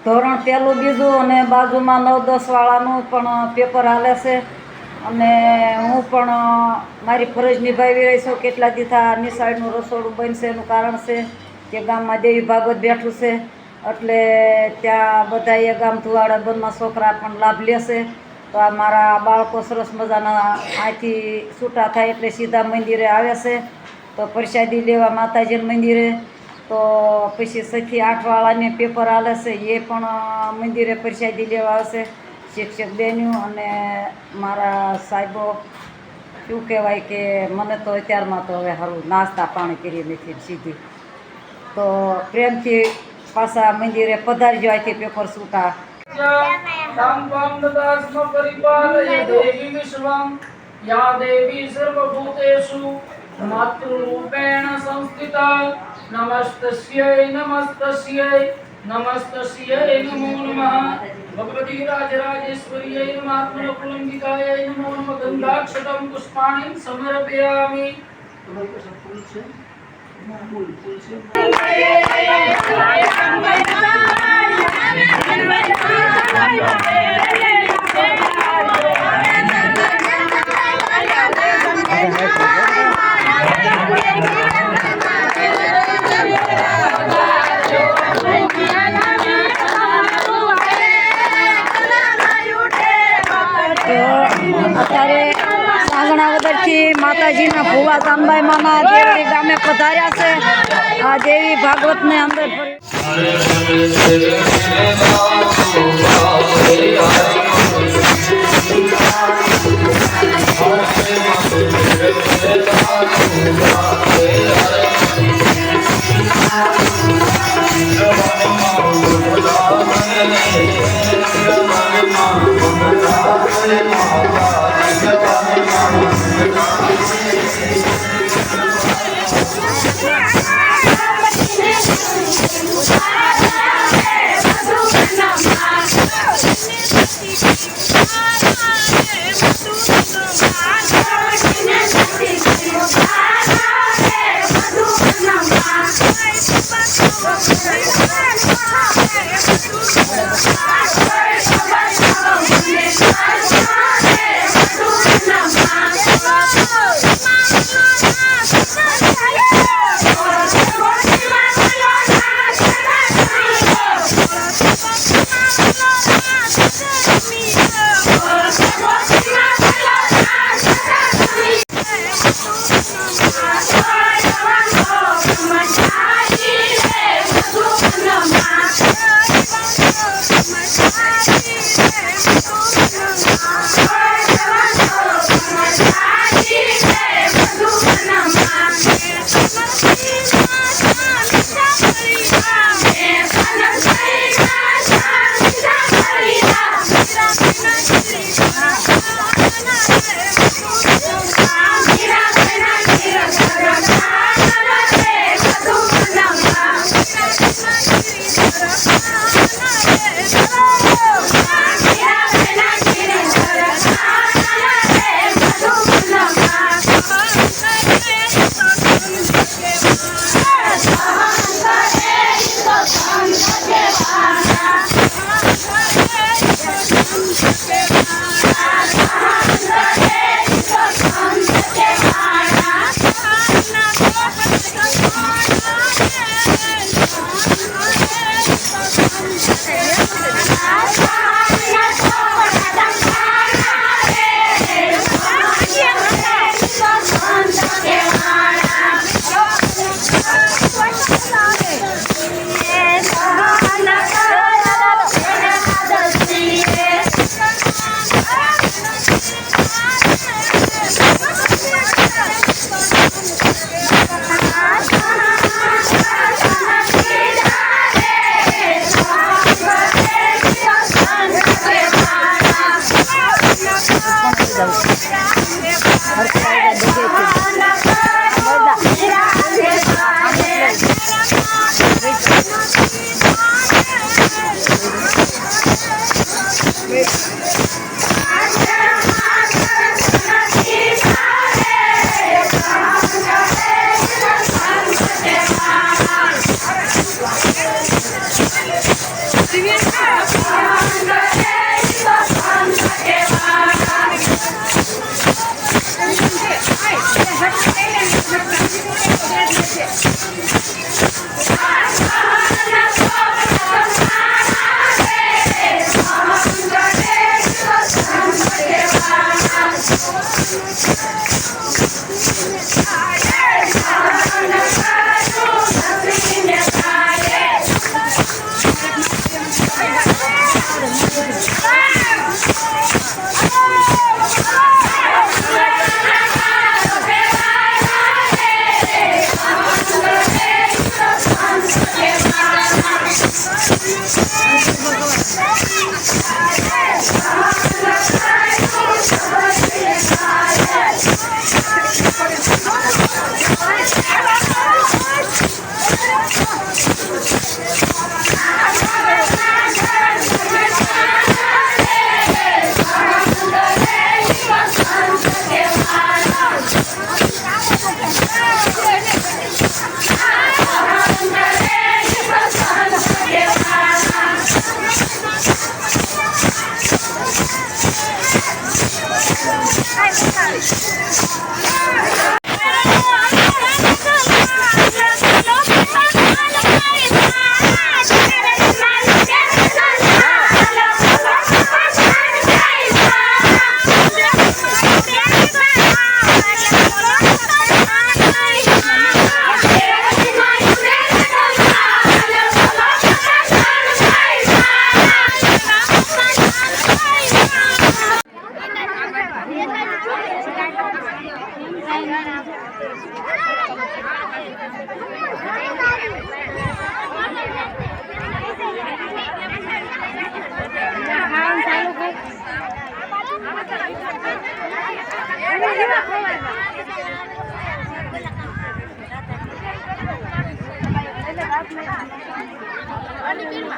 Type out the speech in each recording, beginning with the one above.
ધોરણ પહેલું બીજું અને બાજુમાં 9-10 વાળાનું પણ પેપર હાલે છે અને હું પણ મારી ફરજ નિભાવી રહી છું. કેટલા દીથા નિશાળનું રસોડું બનશે એનું કારણ છે કે ગામમાં દેવી ભાગવત બેઠું છે એટલે ત્યાં બધાએ ગામ ધુવાડા બંધમાં છોકરા પણ લાભ લેશે. તો આ મારા બાળકો સરસ મજાના અહીંથી છૂટા થાય એટલે સીધા મંદિરે આવે છે. તો પ્રસાદી લેવા માતાજીના મંદિરે. તો પછી 6-8 વાળાને પેપર હાલે છે એ પણ મંદિરે પ્રસાદી લેવા આવશે. શિક્ષક બેન્યું અને મારા સાહેબો શું કહેવાય કે મને તો અત્યારમાં તો હવે સારું નાસ્તા પાણી કરી નથી સીધી. તો પ્રેમથી પાછા મંદિરે પધારજો. અહીંથી પેપર છૂટા. या देवी सर्वभूतेषु मातृरूपेण संस्थिता नमस्तस्यै नमस्तस्यै नमस्तस्यै नमो नमः भगवती राजराजेश्वर्यै नमात्मनकुलंबिकायै नमो नमः गंधाक्षतं पुष्पाणि समर्पयामि। અત્યારે સાંગણાવદરથી માતાજીના ભુવા જાનબાઈ માના દેવડી ગામે પધાર્યા છે. આ દેવી ભાગવતને અંદર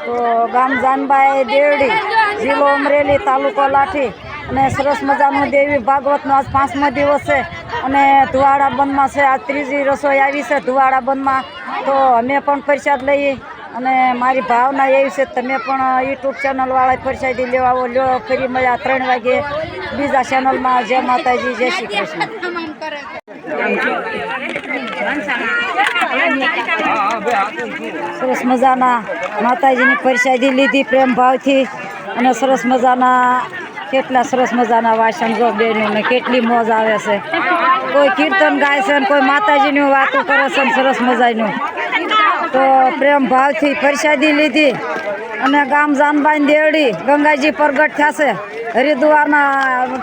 તો ગામ જાનબાઈ દેવડી, જિલ્લો અમરેલી, તાલુકો લાઠી અને સરસ મજાનું દેવી ભાગવતનો આજ 5મો દિવસ છે અને ધુવાડા બંધમાં છે. આજ 3જી રસોઈ આવી છે ધુવાડા બંધમાં. તો અમે પણ પ્રસાદ લઈએ અને મારી ભાવના એવી છે તમે પણ યુટ્યુબ ચેનલવાળા પ્રસાદી લેવા આવો. લ્યો ફરી મળ્યા 3 વાગે બીજા ચેનલમાં. જય માતાજી, જય શ્રી કૃષ્ણ. સરસ મજાના માતાજીની પ્રસાદી લીધી પ્રેમ ભાવથી અને સરસ મજાના કેટલા સરસ મજાના વાસણ જો બેનું ને કેટલી મોજ આવે છે. કોઈ કીર્તન ગાય છે ને કોઈ માતાજીની વાતો કરે છે ને સરસ મજાનું. તો પ્રેમ ભાવથી પ્રસાદી લીધી અને ગામ જાનબાઈ દેવડી ગંગાજી પ્રગટ થશે. હરિદ્વારના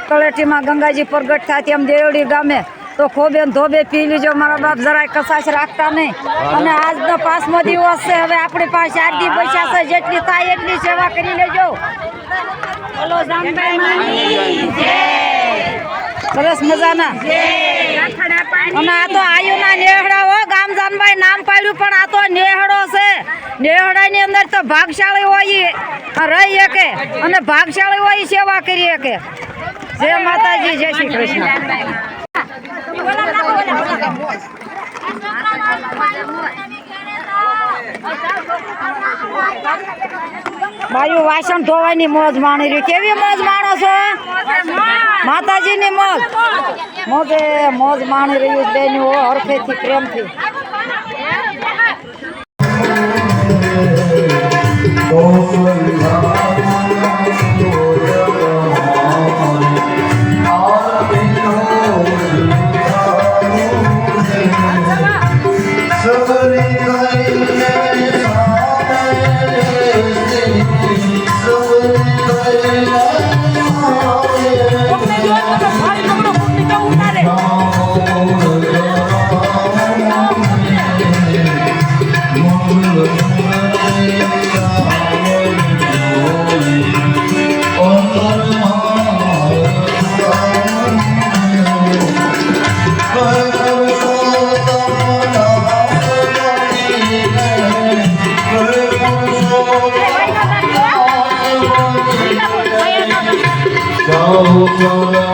તળેટીમાં ગંગાજી પ્રગટ થાય એમ દેવડી ગામે. તો ખોબે ધોબે પી લીજો મારા બાપ, જરાય કસાશ રાખતા નહીં. અને આજનો 5મો દિવસ છે. હવે આપણી પાસે 4 દી બચ્યા છે. જેટલી થાય એટલી સેવા કરી લેજો. બોલો જાનબાઈ માની જય. સરસ મજાના. અને આ તો આયુના નેહડા હો. ગામ જાનબાઈ નામ પાડ્યું પણ આ તો નેહડો છે. નેહડાની અંદર તો ભાગશાળી હોય રહી શકે અને ભાગશાળી હોય સેવા કરી શકે. જય માતાજી, જય શ્રી કૃષ્ણ. બાયું વાસણ ધોવાની મોજ માણી રહ્યું. કેવી મોજ માણો છો? માતાજીની મોજ. મોજ માણી રહ્યું બેનું હરખેથી પ્રેમથી. Oh,